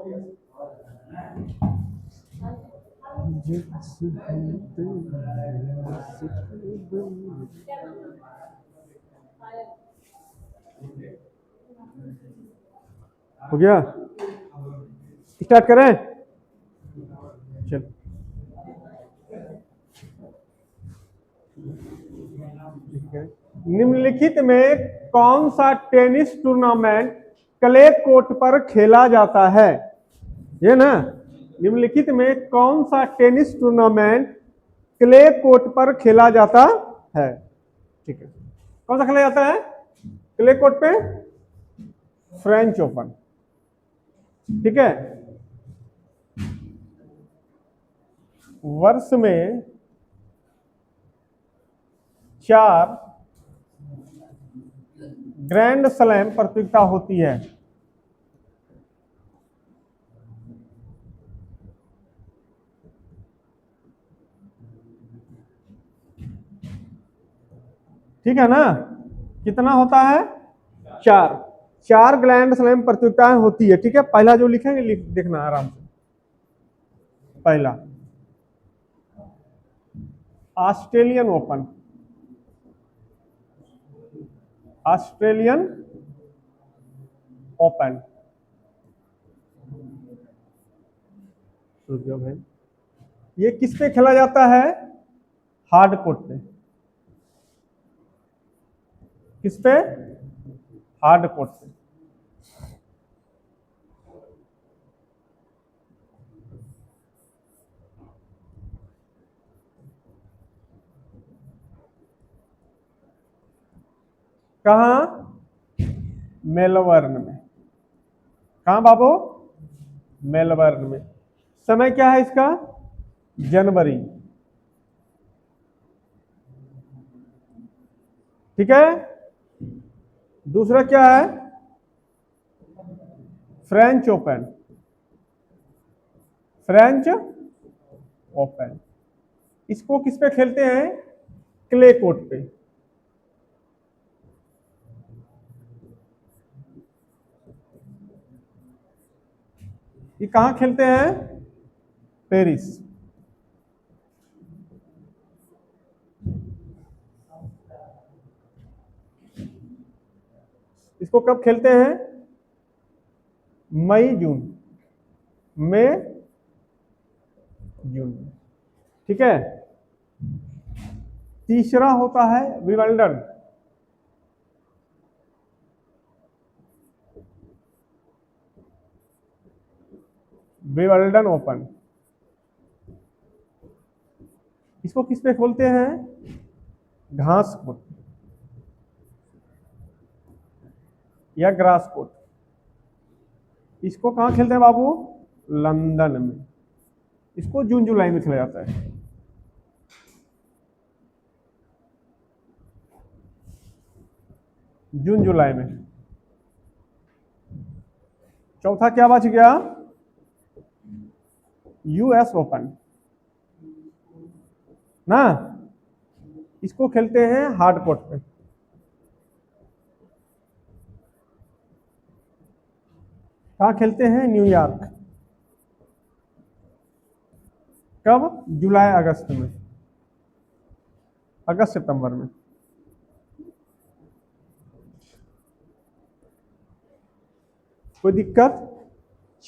हो गया, स्टार्ट करें। चल, निम्नलिखित में कौन सा टेनिस टूर्नामेंट क्ले कोर्ट पर खेला जाता है? ये ना, निम्नलिखित में कौन सा टेनिस टूर्नामेंट क्ले कोर्ट पर खेला जाता है? ठीक है, कौन सा खेला जाता है क्ले कोर्ट पे? French open. ठीक है, वर्ष में 4 ग्रैंड स्लैम प्रतियोगिता होती है। ठीक है ना, कितना होता है? 4 ग्रैंड स्लैम प्रतियोगिताएं होती है। ठीक है, पहला जो लिखेंगे लिख देखना आराम से। पहला ऑस्ट्रेलियन ओपन, ऑस्ट्रेलियन ओपन। भाई, ये किस पे खेला जाता है? हार्ड कोर्ट पे। किस पे? हार्ड कोर्ट पे। कहा? मेलबर्न में। कहा बाबू? मेलबर्न में। समय क्या है इसका? जनवरी। ठीक है, दूसरा क्या है? French open, French open. इसको किस पे खेलते हैं? क्ले कोर्ट पे। ये कहां खेलते हैं? पेरिस। इसको कब खेलते हैं? मई जून, मई जून। ठीक है, तीसरा होता है विंबलडन। Wimbledon open. इसको किस पे खोलते हैं? घास कोर्ट या ग्रास कोर्ट। इसको कहां खेलते हैं बाबू? लंदन में। इसको जून जुलाई में खेला जाता है। जून जुलाई में। चौथा क्या बच गया? यूएस ओपन ना, इसको खेलते हैं हार्ड कोर्ट पे। कहाँ खेलते हैं? न्यूयॉर्क। कब? जुलाई अगस्त में, अगस्त सितंबर में। कोई दिक्कत?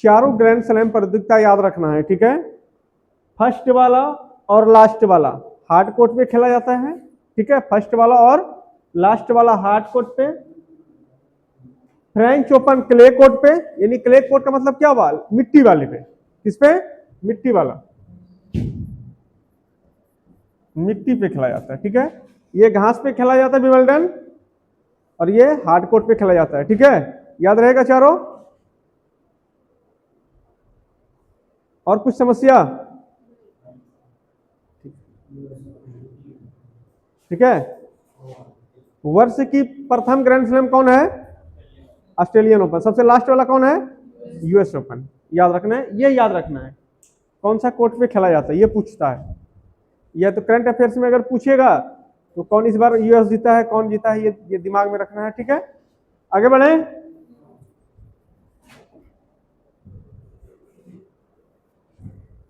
चारों ग्रैंड स्लैम प्रतियोगिता याद रखना है। ठीक है, फर्स्ट वाला और लास्ट वाला हार्ड कोर्ट पे खेला जाता है। ठीक है, फर्स्ट वाला और लास्ट वाला हार्ड कोर्ट पे। फ्रेंच ओपन क्ले कोर्ट पे, यानी क्ले कोर्ट का मतलब क्या हुआ? मिट्टी वाले पे। किस पे? मिट्टी वाला, मिट्टी पे खेला जाता है। ठीक है, ये घास पे खेला जाता है विंबलडन, और ये हार्ड कोर्ट पे खेला जाता है। ठीक है, याद रहेगा चारों। और कुछ समस्या? ठीक है, वर्ष की प्रथम ग्रैंड स्लैम कौन है? Australian open. सबसे लास्ट वाला कौन है? US open. याद रखना है, ये याद रखना है कौन सा कोर्ट पे खेला जाता है, ये पूछता है। या तो करंट अफेयर्स में अगर पूछेगा तो कौन इस बार यूएस जीता है, कौन जीता है, ये दिमाग में रखना है। ठीक है, आगे बढ़े।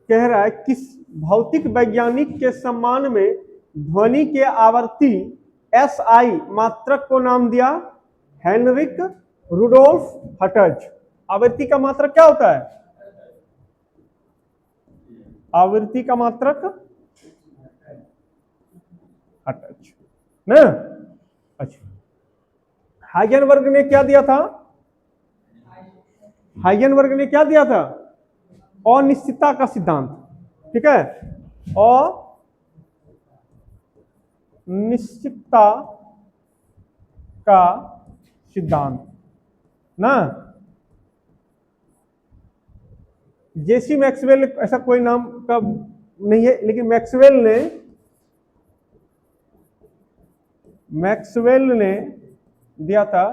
कह रहा है किस भौतिक वैज्ञानिक के सम्मान में ध्वनि के आवर्ती SI मात्रक को नाम दिया? Heinrich Rudolf Hertz. आवृत्ति का मात्रक क्या होता है? आवृत्ति का मात्रक हर्ट्ज ना। अच्छा, हाइजेनबर्ग ने क्या दिया था? हाइजेनबर्ग ने क्या दिया था? अनिश्चितता का सिद्धांत। ठीक है, अनिश्चितता का सिद्धांत ना। जेसी मैक्सवेल, ऐसा कोई नाम का नहीं है, लेकिन मैक्सवेल ने दिया था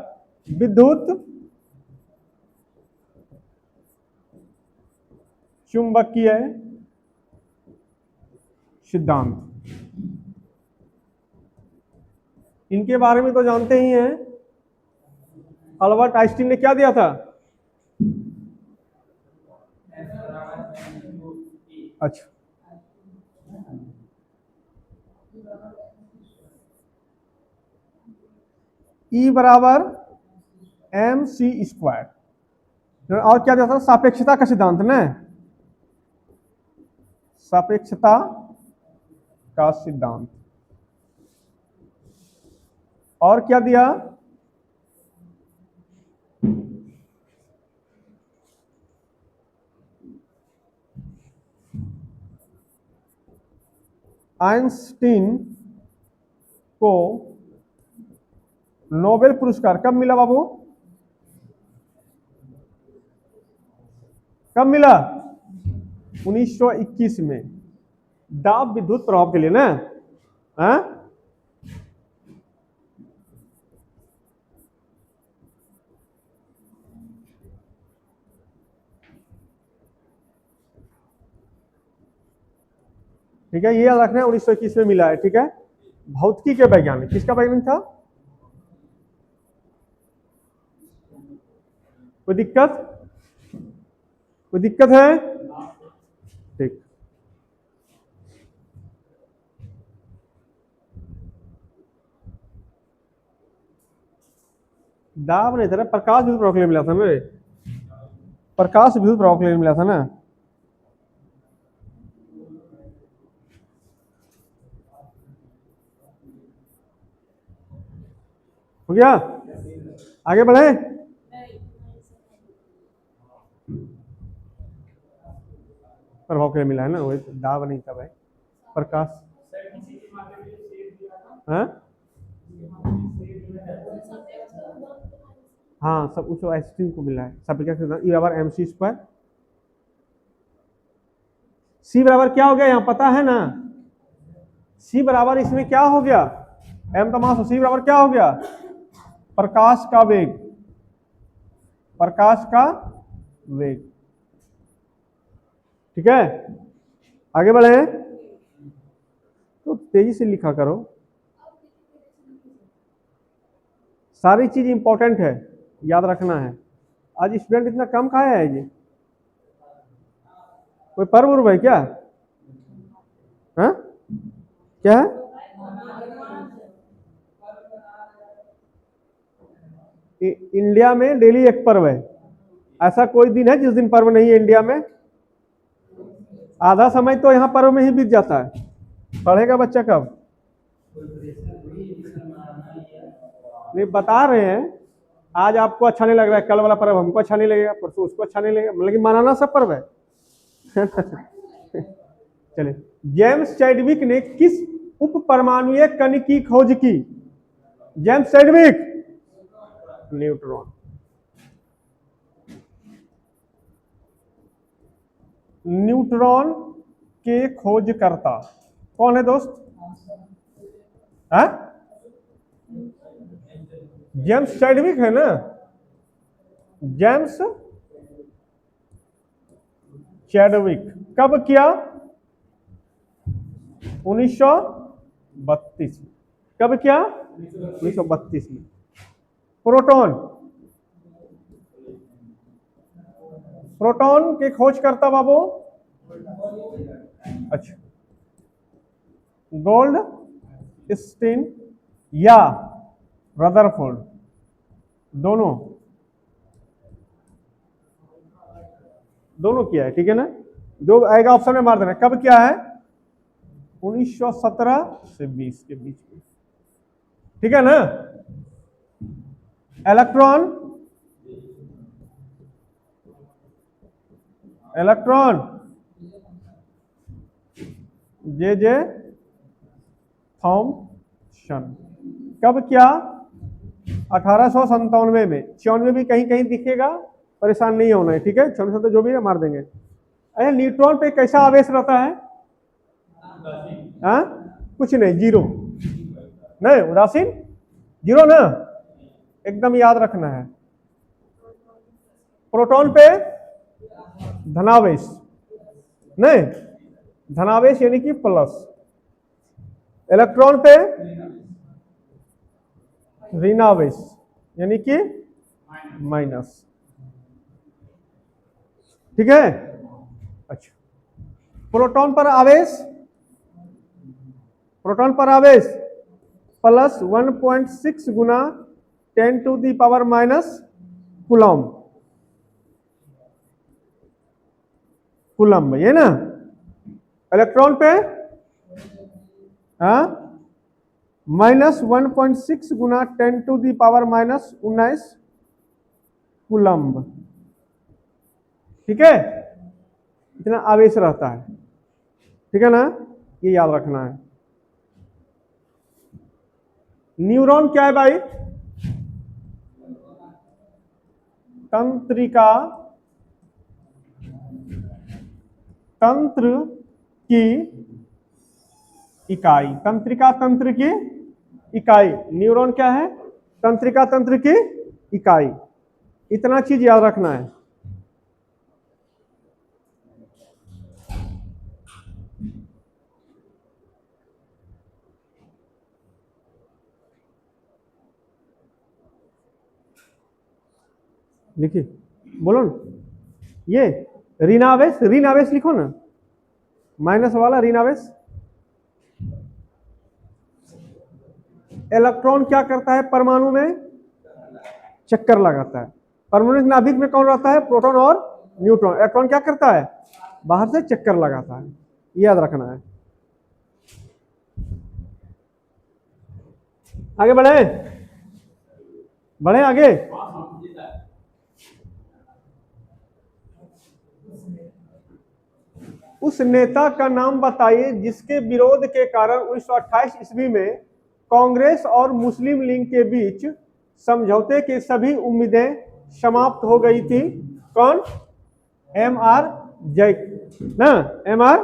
विद्युत चुंबकीय सिद्धांत। इनके बारे में तो जानते ही हैं। अल्बर्ट आइंस्टीन ने क्या दिया था? अच्छा, E बराबर mc²। और क्या दिया था? सापेक्षता का सिद्धांत ना, सापेक्षता का सिद्धांत। और क्या दिया? आइंस्टीन को नोबेल पुरस्कार कब मिला बाबू? कब मिला? 1921 में, दाब विद्युत प्रभाव के लिए ना। ठीक है, ये याद रखना है, 1921 में मिला है। ठीक है, भौतिकी के वैज्ञानिक, किसका वैज्ञानिक था? कोई दिक्कत? कोई दिक्कत है? ठीक, दाब नहीं था ना, प्रकाश विद्युत प्रभाव के लिए मिला था मेरे, प्रकाश विद्युत प्रभाव के लिए मिला था ना। हो गया? आगे बढ़े? प्रभाव के लिए मिला है ना, वही दाब नहीं था भाई, प्रकाश। हाँ, सब उस आइंस्टीन को मिला है। सापेक्षता सिद्धांत E बराबर mc²। C बराबर क्या हो गया यहाँ पता है ना? C बराबर इसमें क्या हो गया? m तो मास, C बराबर क्या हो गया? प्रकाश का वेग, प्रकाश का वेग। ठीक है, आगे बढ़े तो तेजी से लिखा करो, सारी चीज इंपॉर्टेंट है, याद रखना है। आज स्टूडेंट इतना कम खाया है जी? कोई पर्व उर्व है क्या? हाँ, क्या है? इंडिया में डेली एक पर्व है। ऐसा कोई दिन है जिस दिन पर्व नहीं है इंडिया में? आधा समय तो यहाँ पर्व में ही बीत जाता है। पढ़ेगा बच्चा कब? नहीं, बता रहे हैं, आज आपको अच्छा नहीं लग रहा है, कल वाला पर्व हमको अच्छा नहीं लगेगा, परसों उसको अच्छा नहीं लगेगा, मतलब कि मनाना सब पर्व है। चलिए, जेम्स चैडविक ने किस उप परमाणुीय कण की खोज की? James Chadwick, neutron. न्यूट्रॉन के खोजकर्ता कौन है दोस्त? जेम्स चैडविक है ना, जेम्स चैडविक। कब किया? 1932। कब किया? 1932 में। प्रोटॉन, प्रोटॉन के खोज करता बाबू अच्छा, गोल्ड स्टीन या रदरफोर्ड, दोनों दोनों किया है, ठीक है ना। जो आएगा ऑप्शन में मार देना। कब किया है? 1917 से 20 के बीच में, ठीक है ना। इलेक्ट्रॉन, इलेक्ट्रॉन जे थॉमसन, कब क्या? 1897 में। 96 भी कहीं कहीं दिखेगा, परेशान नहीं होना है, ठीक है। 96 तो जो भी है मार देंगे। अरे न्यूट्रॉन पे कैसा आवेश रहता है? हाँ, कुछ नहीं, जीरो, नहीं उदासीन, जीरो ना, एकदम याद रखना है। प्रोटॉन पे धनावेश, नहीं धनावेश यानी कि प्लस। इलेक्ट्रॉन पे ऋणावेश यानी कि माइनस, ठीक है। अच्छा, प्रोटॉन पर आवेश, प्रोटॉन पर आवेश प्लस 1.6 गुना 10 to the power minus coulomb, coulomb ये ना। इलेक्ट्रॉन पे माइनस 1.6 गुना 10 to the power minus 19 coulomb, ठीक है। इतना आवेश रहता है, ठीक है ना, ये याद रखना है। न्यूरॉन क्या है भाई? तंत्रिका, तंत्र की इकाई, तंत्रिका तंत्र की इकाई। न्यूरॉन क्या है? तंत्रिका तंत्र की इकाई। इतना चीज याद रखना है। लिखिए, बोलो ना। ये ऋणावेश, ऋणावेश लिखो ना, माइनस वाला ऋणावेश। इलेक्ट्रॉन क्या करता है? परमाणु में चक्कर लगाता है। परमाणु नाभिक में कौन रहता है? प्रोटॉन और न्यूट्रॉन। इलेक्ट्रॉन क्या करता है? बाहर से चक्कर लगाता है, याद रखना है। आगे बढ़े, बढ़े आगे। उस नेता का नाम बताइए जिसके विरोध के कारण 1928 ईस्वी में कांग्रेस और मुस्लिम लीग के बीच समझौते की सभी उम्मीदें समाप्त हो गई थी। कौन? M.R. जयकर ना, M.R.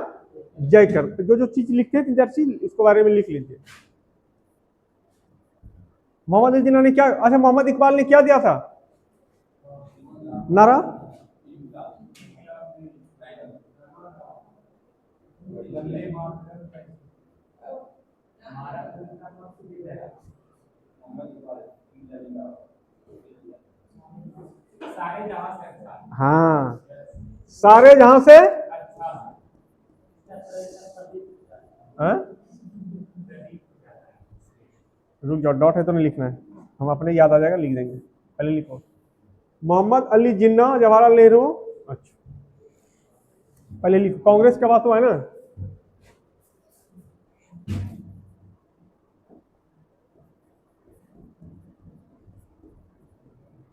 जयकर। जो जो चीज लिखते थे जर्सी, इसके बारे में लिख लीजिए। मोहम्मद अली जिन्ना ने क्या, अच्छा मोहम्मद इकबाल ने क्या दिया था नारा? हाँ, सारे जहां से रुक जाओ, डॉट है तो नहीं लिखना है, हम अपने याद आ जाएगा, लिख देंगे। पहले लिखो मोहम्मद अली जिन्ना, जवाहरलाल नेहरू। अच्छा, पहले लिखो। कांग्रेस का बात हुआ है ना।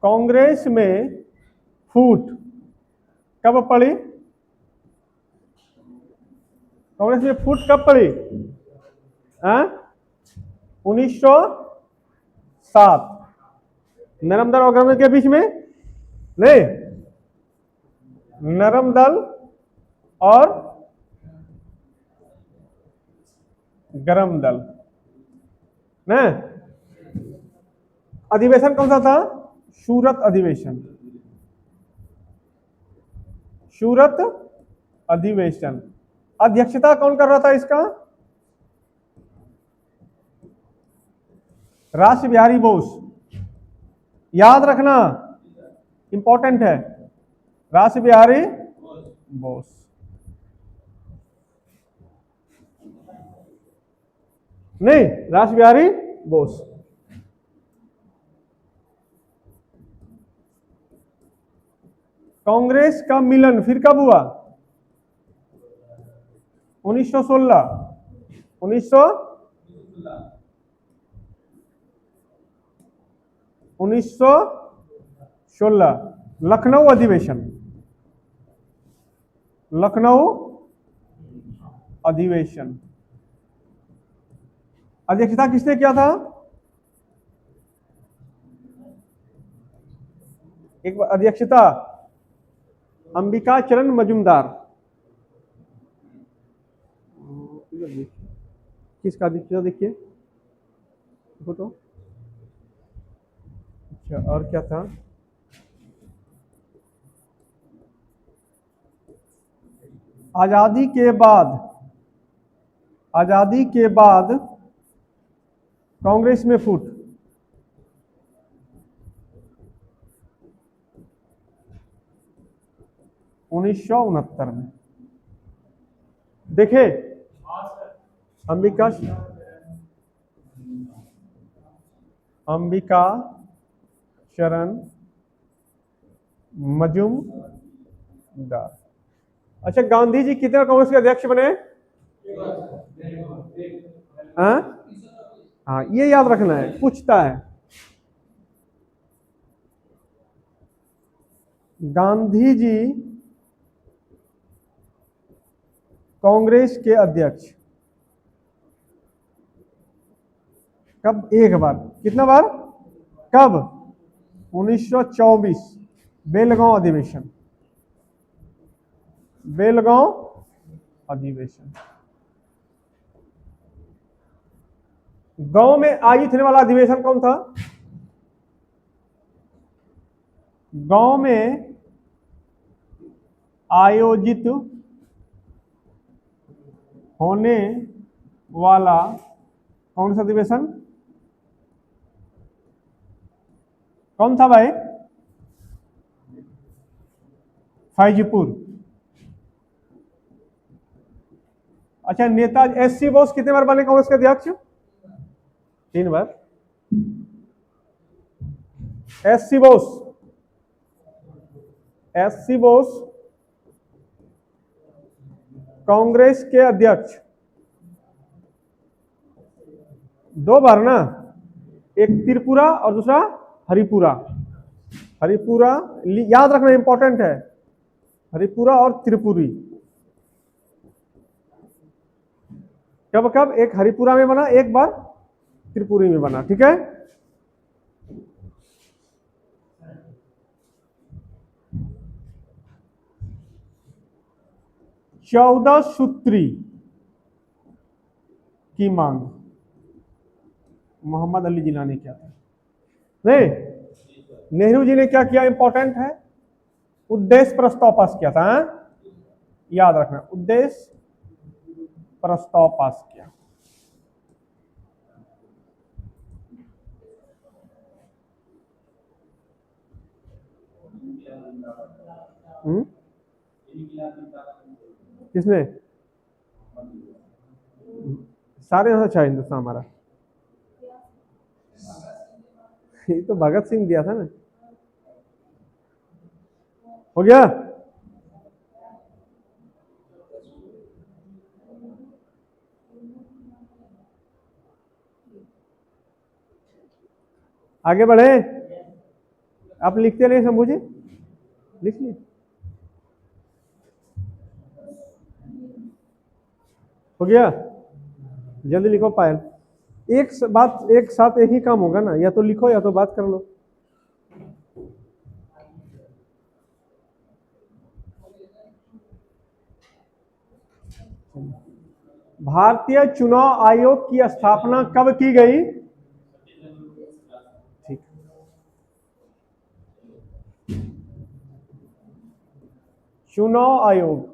कांग्रेस में फूट कब पड़ी? कांग्रेस में फूट कब पड़ी? 1907। नरम दल और गरम दल के बीच में नहीं, नरम दल और गरम दल ना। अधिवेशन कौन सा था? सूरत अधिवेशन, सूरत अधिवेशन। अध्यक्षता कौन कर रहा था इसका? रास बिहारी बोस, याद रखना, इंपॉर्टेंट है। रास बिहारी बोस। नहीं, रास बिहारी बोस। कांग्रेस का मिलन फिर कब हुआ? 1916। 1916 लखनऊ अधिवेशन। लखनऊ अधिवेशन अध्यक्षता किसने किया था? एक अध्यक्षता अंबिका चरण मजूमदार। किसका अध्यक्षता देखिए तो। अच्छा, और क्या था? आजादी के बाद कांग्रेस में फूट। उन्नीस सौ उनहत्तर में देखे अंबिका चरण मजूमदार। अच्छा, गांधी जी कितने कांग्रेस के अध्यक्ष बने? हाँ, ये याद रखना है, पूछता है। गांधी जी कांग्रेस के अध्यक्ष कब? एक बार। कितना बार? कब? 1924 बेलगांव अधिवेशन। बेलगांव अधिवेशन। गांव में आयोजित होने वाला अधिवेशन कौन था? गांव में आयोजित होने वाला कौन सा अधिवेशन? कौन था भाई? फैजपुर। अच्छा, नेताजी एससी बोस कितने बार बने कांग्रेस के अध्यक्ष? 3 बार। एससी बोस कांग्रेस के अध्यक्ष 2 बार ना, एक त्रिपुरा और दूसरा हरिपुरा। हरिपुरा याद रखना इंपॉर्टेंट है, हरिपुरा और त्रिपुरी। कब कब? एक हरिपुरा में बना, एक बार त्रिपुरी में बना। ठीक है, चौदह सूत्री की मांग मोहम्मद अली जिन्ना ने किया था। नहीं, नेहरू जी ने क्या किया? इंपॉर्टेंट है, उद्देश्य प्रस्ताव पास किया था। याद रखना, उद्देश्य प्रस्ताव पास किया। किसने? सारे यहाँ अच्छा हिंदुस्तान हमारा। ये तो भगत सिंह दिया था ना। हो गया? आगे बढ़े। आप लिखते नहीं शंभू जी? लिख लिए? हो गया? जल्दी लिखो पायल। एक बात एक साथ एक ही काम होगा ना, या तो लिखो या तो बात कर लो। भारतीय चुनाव आयोग की स्थापना कब की गई? ठीक। चुनाव आयोग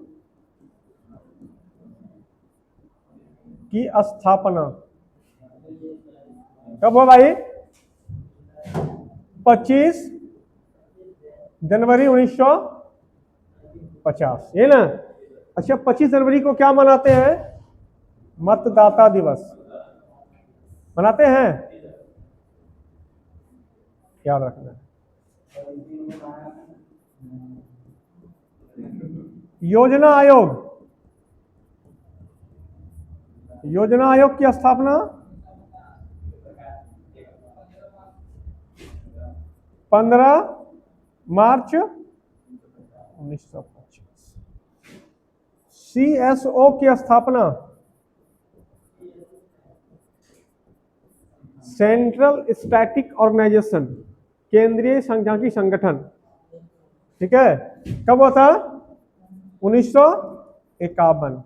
की स्थापना कब हुआ भाई? 25 जनवरी 1950, ये ना। अच्छा, 25 जनवरी को क्या मनाते हैं? मतदाता दिवस। बनाते हैं, याद रखना। योजना आयोग, योजना आयोग की स्थापना 15 मार्च 1925। CSO की स्थापना सेंट्रल स्टैटिक ऑर्गेनाइजेशन, केंद्रीय सांख्यिकी संगठन, ठीक है, कब हुआ था? 1951।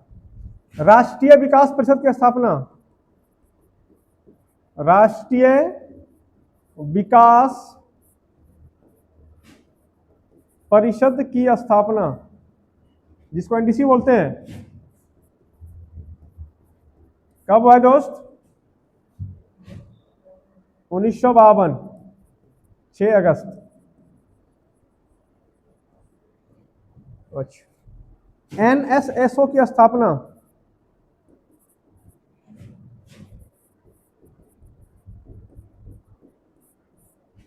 राष्ट्रीय विकास परिषद की स्थापना, राष्ट्रीय विकास परिषद की स्थापना, जिसको एनडीसी बोलते हैं, कब हुआ है दोस्त? 1952, 6 अगस्त। अच्छा। एनएसएसओ की स्थापना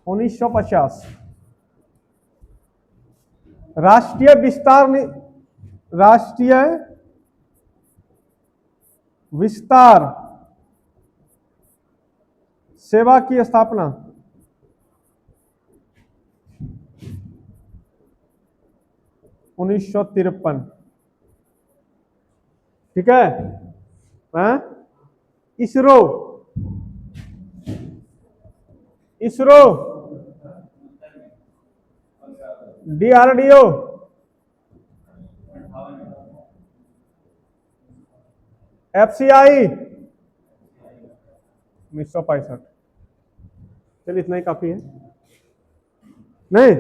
1950। राष्ट्रीय विस्तार सेवा की स्थापना 1953, ठीक है। ISRO, ISRO, DRDO, FCI 1965। चलिए इतना ही काफी है, नहीं?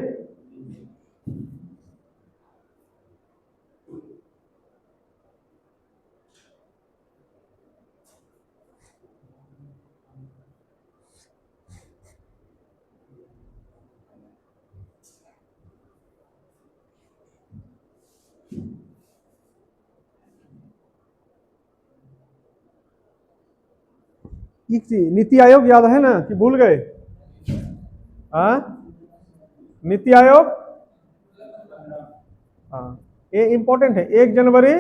नीति आयोग याद है ना कि भूल गए? नीति आयोग, हाँ, ये इंपॉर्टेंट है। 1 जनवरी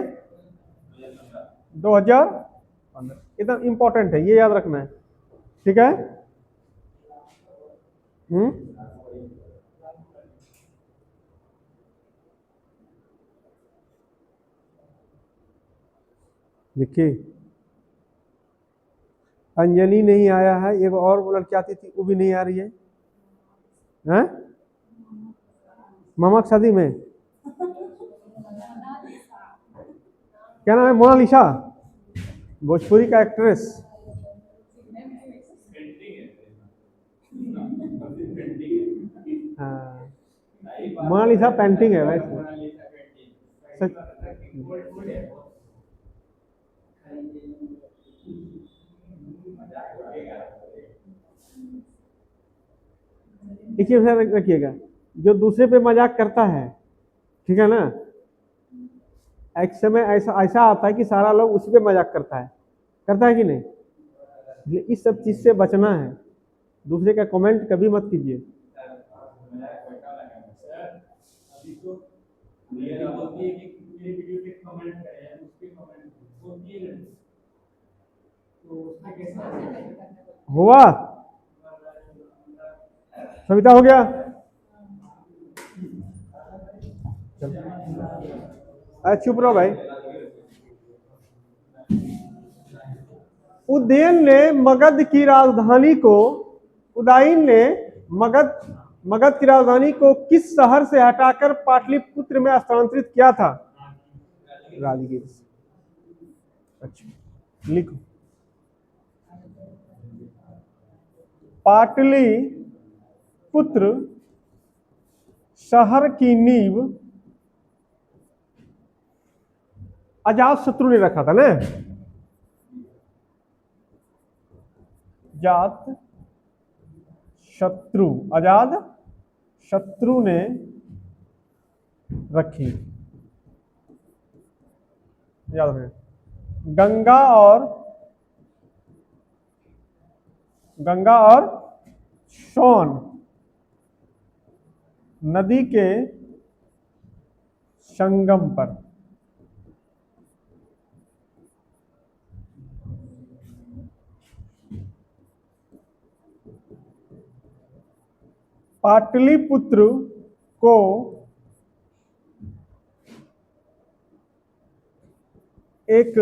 2015, एकदम इंपॉर्टेंट है, ये याद रखना है, ठीक है। देखिए, अंजलि नहीं आया है, एक और लड़की आती थी वो भी नहीं आ रही है, हैं? मामा की शादी में क्या नाम है? मोनालिसा, भोजपुरी का एक्ट्रेस। हाँ, मोनालिसा पेंटिंग है वैसे। एक चीज रखिएगा, जो दूसरे पे मजाक करता है, ठीक है ना, एक समय ऐसा ऐसा आता है कि सारा लोग उसी पे मजाक करता है कि नहीं? इस सब चीज से बचना है, दूसरे का कमेंट कभी मत कीजिए। हुआ? सविता हो गया? चुप रहो भाई। उदयन ने मगध की राजधानी को, उदयन ने मगध की राजधानी को किस शहर से हटाकर पाटलिपुत्र में स्थानांतरित किया था? राजगीर। अच्छा, लिखो। पाटलिपुत्र शहर की नींव अजात शत्रु ने रखा था ना? अजात शत्रु ने रखी। याद रखें, गंगा और गंगा और सोन नदी के संगम पर। पाटलिपुत्र को एक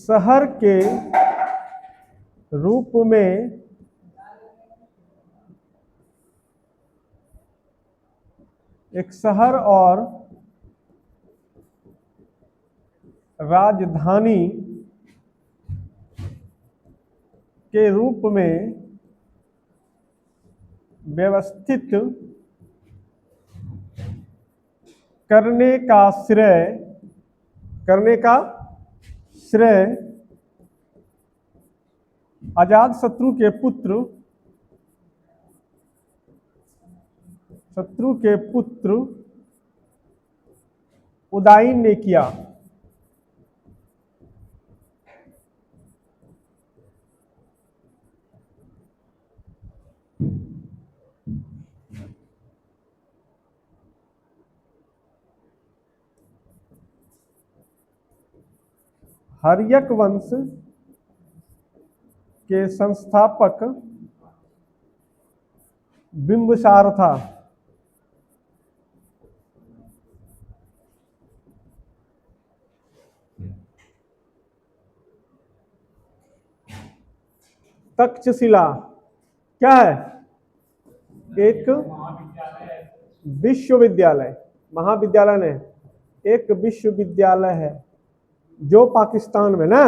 शहर के रूप में एक शहर और राजधानी के रूप में व्यवस्थित करने का श्रेय अजातशत्रु के पुत्र उदयन ने किया। हर्यक वंश के संस्थापक बिंबिसार था। तक्षशिला क्या है? एक विश्वविद्यालय, महाविद्यालय नहीं, एक विश्वविद्यालय है जो पाकिस्तान में ना,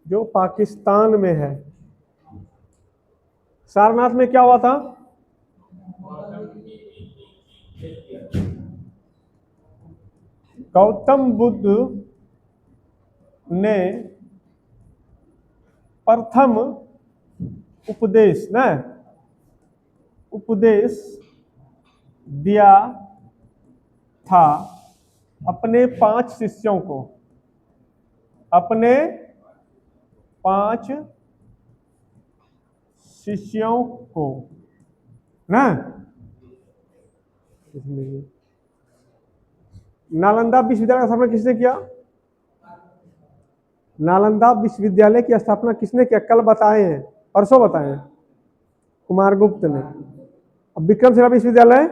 जो पाकिस्तान में है। सारनाथ में क्या हुआ था? गौतम बुद्ध ने प्रथम उपदेश दिया था अपने 5 शिष्यों को, ना। नालंदा विश्वविद्यालय का स्थापना किसने किया? नालंदा विश्वविद्यालय की स्थापना किसने किया? कल बताए हैं, परसों बताए हैं, कुमारगुप्त ने। अब विक्रमशिला विश्वविद्यालय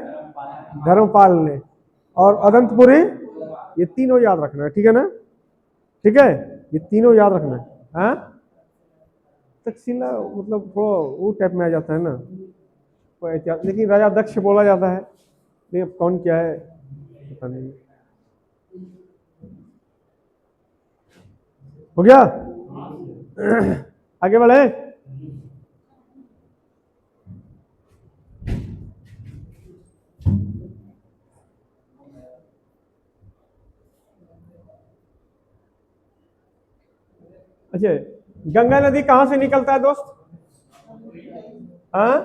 धर्मपाल ने, और अदंतपुरी, ये तीनों याद रखना है, ठीक है ना? ठीक है, ये तीनों याद रखना है। हाँ, तक्षशिला मतलब थोड़ा वो टाइप में आ जाता है ना, लेकिन राजा दक्ष बोला जाता है, लेकिन कौन क्या है पता नहीं। हो गया? आगे बढ़े। अच्छा, गंगा नदी कहां से निकलता है दोस्त? हाँ,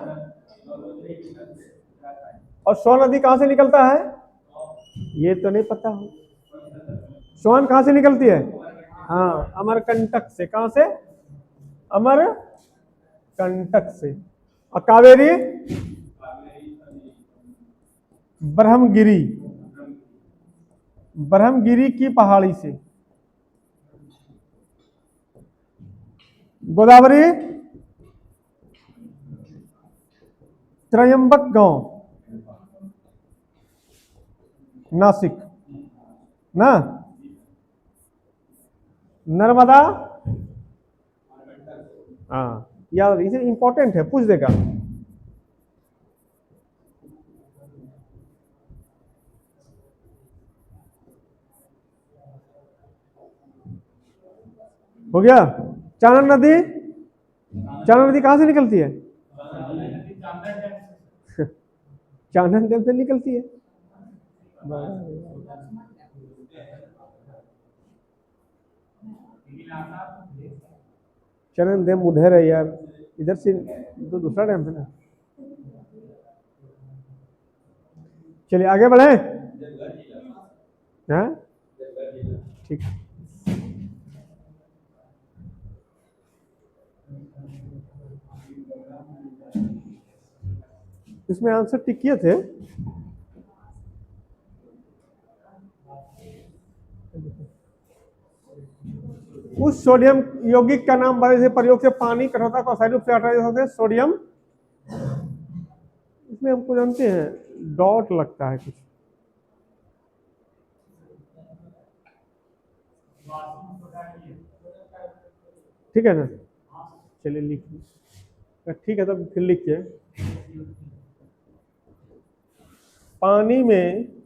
और सोन नदी कहां से निकलता है? ये तो नहीं पता हो। सोन कहां से निकलती है? हाँ, अमरकंटक से। कहां से? अमरकंटक से। और कावेरी ब्रह्मगिरी की पहाड़ी से। गोदावरी त्रयंबकगांव, नासिक ना। नर्मदा, हाँ यार, इसे इंपॉर्टेंट है, पूछ देगा। हो गया? चानन नदी कहां से निकलती है? चानन डैम से निकलती है। चानन डैम उधर है यार, इधर से तो दूसरा डैम है ना। चलिए आगे बढ़े। हाँ ठीक। इसमें आंसर टिक किए थे। उस सोडियम यौगिक का नाम बताइए जिसके प्रयोग से पानी कठोरता को अस्थायी रूप से हटा सकते हैं। सोडियम, इसमें हमको जानते हैं डॉट लगता है कुछ। ठीक है ना, चलिए लिखिए। ठीक है तब फिर लिखिए। पानी में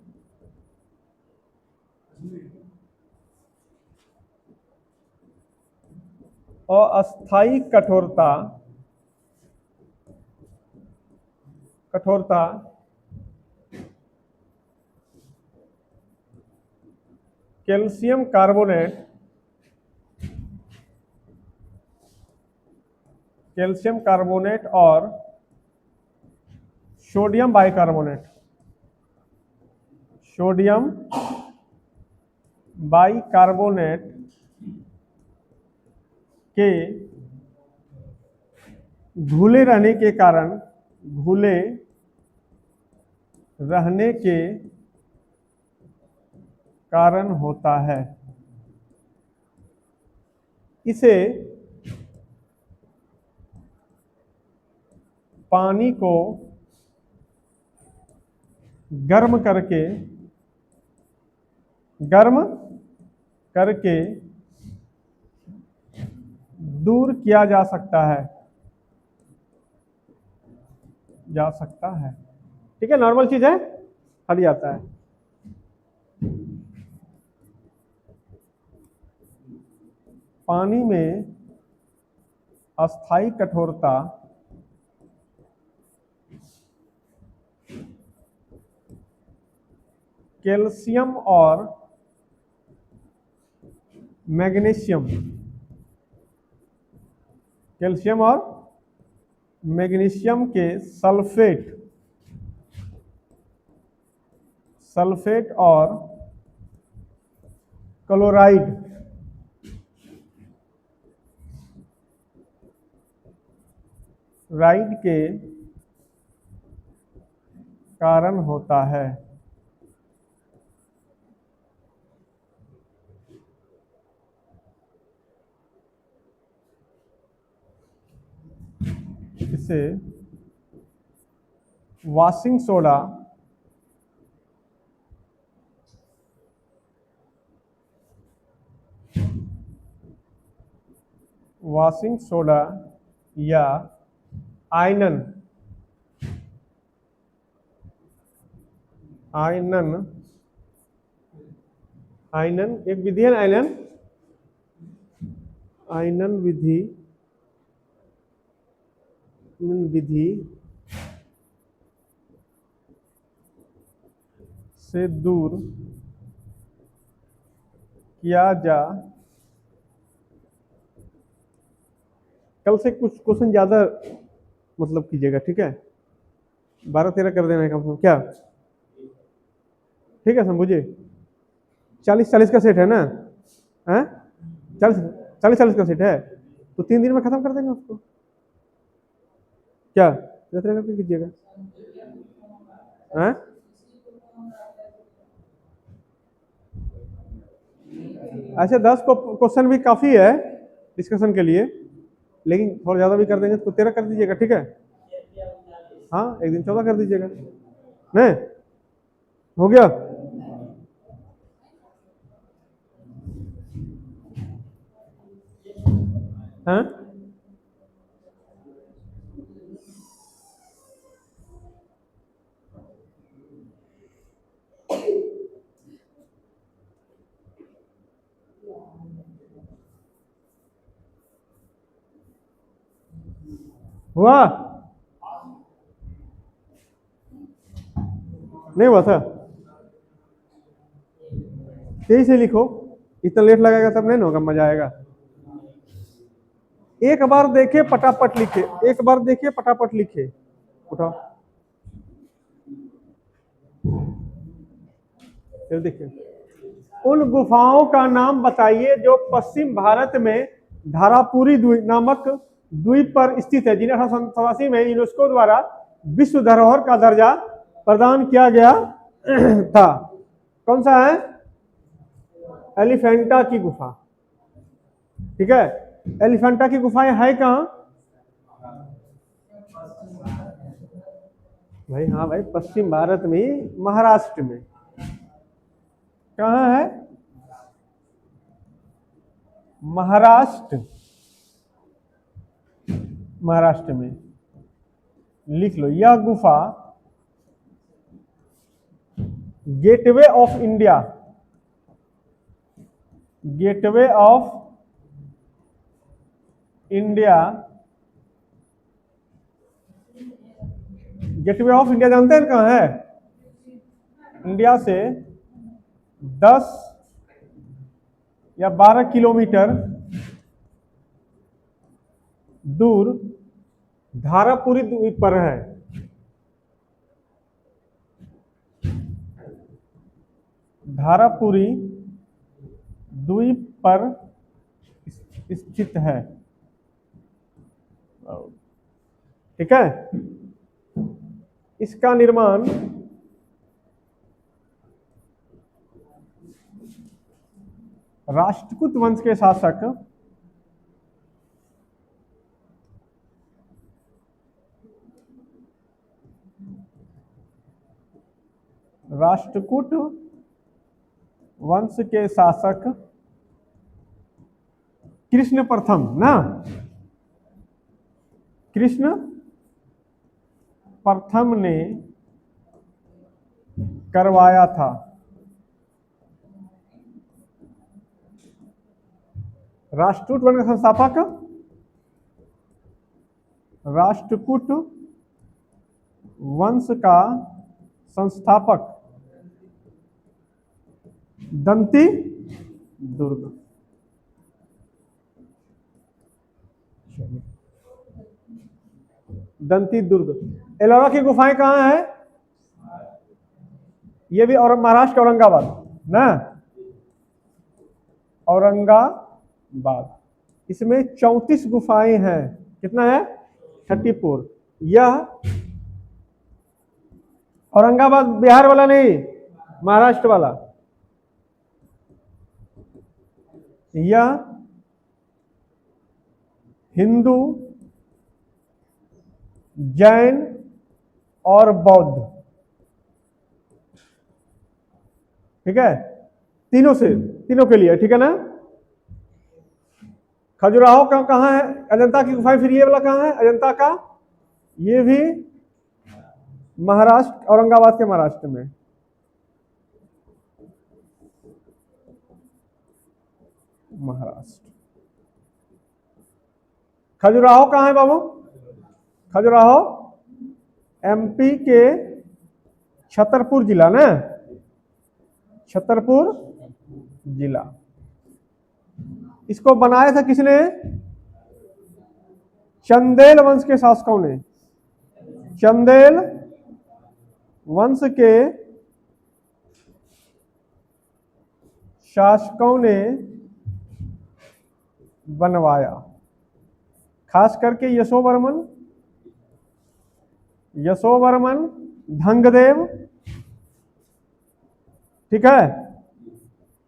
अस्थायी कठोरता कैल्शियम कार्बोनेट और सोडियम बाइकार्बोनेट के घुले रहने के कारण होता है। इसे पानी को गर्म करके दूर किया जा सकता है। ठीक है, नॉर्मल चीज है, हट जाता है। पानी में अस्थायी कठोरता कैल्शियम और मैग्नीशियम के सल्फेट और क्लोराइड के कारण होता है। इसे वॉशिंग सोडा या आयनन एक विधि है ना, आयनन विधि से दूर किया जा। कल से कुछ क्वेश्चन ज्यादा मतलब कीजिएगा, ठीक है, 12-13 कर देना है कम से कम, क्या ठीक है समझिए। 40-40 का सेट है ना, 40-40 का सेट है, तो 3 दिन में खत्म कर देंगे उसको, क्या 13 करके कीजिएगा। अच्छा 10 क्वेश्चन भी काफी है डिस्कशन के लिए, लेकिन थोड़ा ज्यादा भी कर देंगे तो 13 कर दीजिएगा, ठीक है। हाँ एक दिन 14 कर दीजिएगा, नहीं हो गया। हाँ हुआ, नहीं हुआ था, तेजी से लिखो, इतना लेट लगाएगा तब नहीं होगा, मजा आएगा। एक बार देखिए फटाफट लिखे, उठाओ। फिर देखिए, उन गुफाओं का नाम बताइए जो पश्चिम भारत में धारापुरी नामक द्वीप पर स्थित है, जिन्हें 1887 में यूनेस्को द्वारा विश्व धरोहर का दर्जा प्रदान किया गया था। कौन सा है? एलिफेंटा की गुफा। ठीक है, एलिफेंटा की गुफाएं है कहां भाई? हाँ भाई, पश्चिम भारत में, महाराष्ट्र में। कहां है? महाराष्ट्र, महाराष्ट्र में। लिख लो, यह गुफा gateway of India, gateway of India, gateway of India जानते हैं कहां है? इंडिया से 10 या 12 किलोमीटर दूर धारापुरी द्वीप पर है। धारापुरी द्वीप पर स्थित है। ठीक है, इसका निर्माण राष्ट्रकूट वंश के शासक राष्ट्रकूट वंश के शासक कृष्ण प्रथम ना, कृष्ण प्रथम ने करवाया था। राष्ट्रकूट वंश का संस्थापक, राष्ट्रकूट वंश का संस्थापक दंती दुर्ग। दंती दुर्ग। एलोरा की गुफाएं कहां है? ये भी और महाराष्ट्र, औरंगाबाद ना, औरंगाबाद। इसमें 34 गुफाएं हैं। कितना है? 34। यह औरंगाबाद बिहार वाला नहीं, महाराष्ट्र वाला। यह हिंदू, जैन और बौद्ध, ठीक है, तीनों से, तीनों के लिए। ठीक है ना। खजुराहो का कहाँ है? अजंता की गुफाएं। फिर ये वाला कहाँ है? अजंता का, ये भी महाराष्ट्र, औरंगाबाद के महाराष्ट्र में। महाराष्ट्र। खजुराहो कहाँ है बाबू? खजुराहो एमपी के छतरपुर जिला ना, छतरपुर जिला। इसको बनाया था किसने? चंदेल वंश के शासकों ने। चंदेल वंश के शासकों ने बनवाया, खास करके यशोवर्मन, यशोवर्मन, धंगदेव। ठीक है,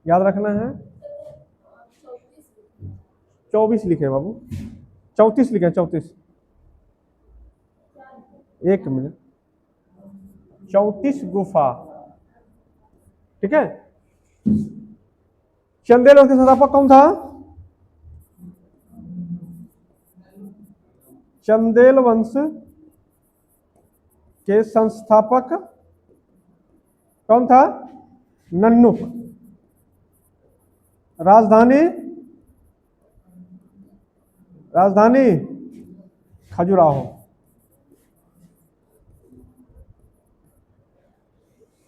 याद रखना है। 24 लिखे बाबू, 34 लिखे, 34। एक मिनट, 34 गुफा। ठीक है। चंदेल वंश के संस्थापक कौन था? चंदेल वंश के संस्थापक कौन था? नन्नुक। राजधानी, राजधानी खजुराहो।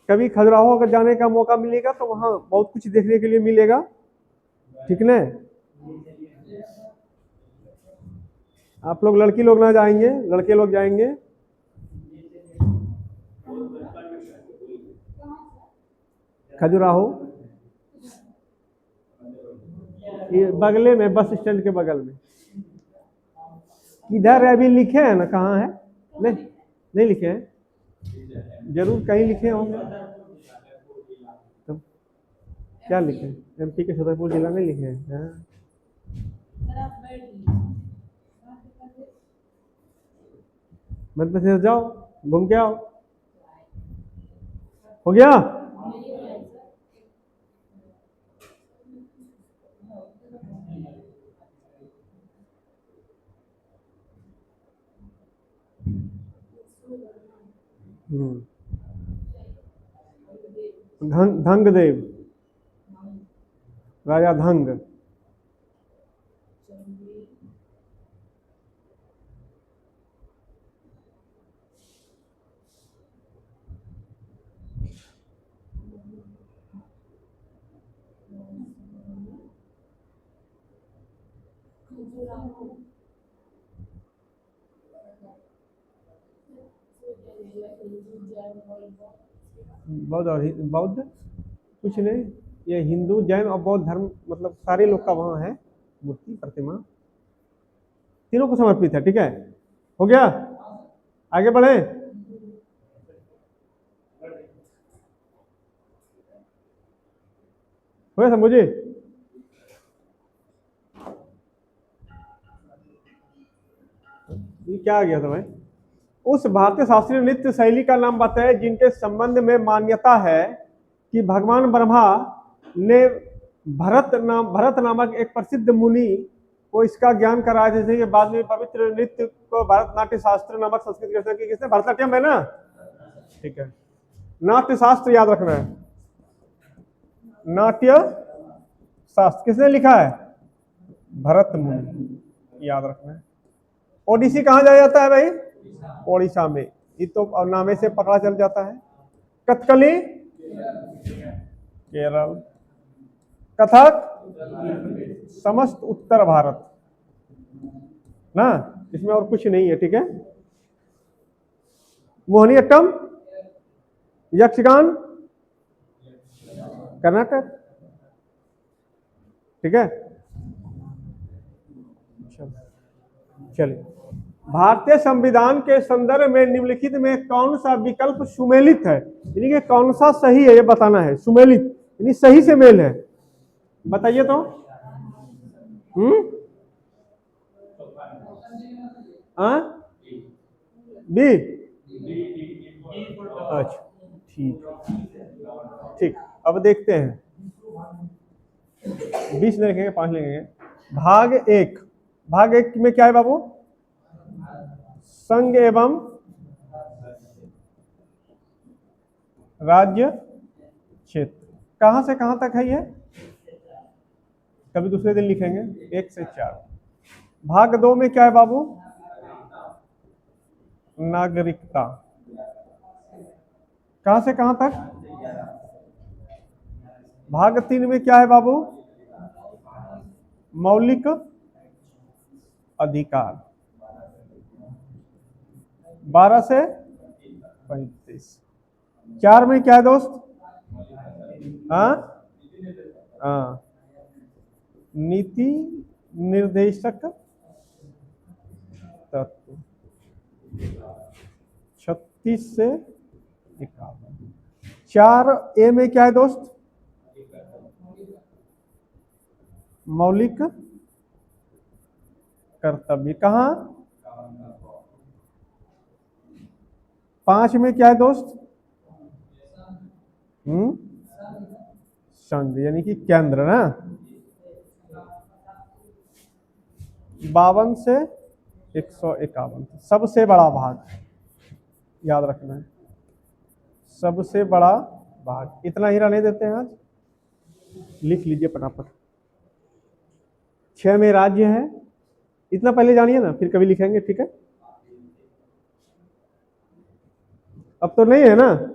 कभी खजुराहो अगर जाने का मौका मिलेगा तो वहां बहुत कुछ देखने के लिए मिलेगा। ठीक ना। आप लोग लड़की लोग ना जाएंगे, लड़के लोग जाएंगे। खजुराहो, ये बगले में, बस स्टैंड के बगल में। इधर अभी लिखे हैं ना, कहाँ है? नहीं, नहीं लिखे हैं, जरूर कहीं लिखे होंगे। तो क्या लिखे? एमपी के छतरपुर जिला में लिखे हैं। हाँ। मध्य प्रदेश जाओ, घूम के आओ। हो गया? धंगदेव, राजा धंग। बौद्ध और बौद्ध कुछ नहीं, ये हिंदू जैन और बौद्ध धर्म, मतलब सारे लोग का वहां है मूर्ति प्रतिमा, तीनों को समर्पित है। ठीक है, हो गया? आगे बढ़े। हो गया समझे? ये क्या आ गया था भाई? उस भारतीय शास्त्रीय नृत्य शैली का नाम बताए जिनके संबंध में मान्यता है कि भगवान ब्रह्मा ने भरत नामक एक प्रसिद्ध मुनि को इसका ज्ञान कराया, जैसे कि बाद में पवित्र नृत्य को भरतनाट्य शास्त्र नामक संस्कृत की रचना की किसने? भरतनाट्यम है ना? ठीक है, नाट्य शास्त्र याद रखना है। नाट्य शास्त्र किसने लिखा है? भरत मुनि, याद रखना है। ओडिसी कहाँ जाया जाता है भाई? ओडिशा में, ये तो नामे से पता चल जाता है। कथकली केरल, कथक समस्त उत्तर भारत ना, इसमें और कुछ नहीं है। ठीक है, मोहिनीअट्टम यक्षगान कर्नाटक। ठीक है, चलिए। भारतीय संविधान के संदर्भ में निम्नलिखित में कौन सा विकल्प सुमेलित है? यानी कि कौन सा सही है ये बताना है। सुमेलित यानी सही से मेल है, बताइए तो। बी, अच्छा ठीक, ठीक। अब देखते हैं, 20 लिखेंगे, 5 लिखेंगे। भाग एक में क्या है बाबू? संघ एवं राज्य क्षेत्र। कहां से कहां तक है ये? कभी दूसरे दिन लिखेंगे, 1 से 4। भाग 2 में क्या है बाबू? नागरिकता। कहां से कहां तक? भाग 3 में क्या है बाबू? मौलिक अधिकार। 12 से 35। 4 में क्या है दोस्त? नीति निर्देशक तत्व। 36 से 51। 4A में क्या है दोस्त? मौलिक कर्तव्य। कहां? 5 में क्या है दोस्त? संघ यानी कि केंद्र ना। 52 से 151। सबसे बड़ा भाग याद रखना है, सबसे बड़ा भाग। इतना ही रहने देते हैं आज, लिख लीजिए फटाफट। 6 में राज्य है, इतना पहले जानिए ना, फिर कभी लिखेंगे। ठीक है, अब तो नहीं है ना?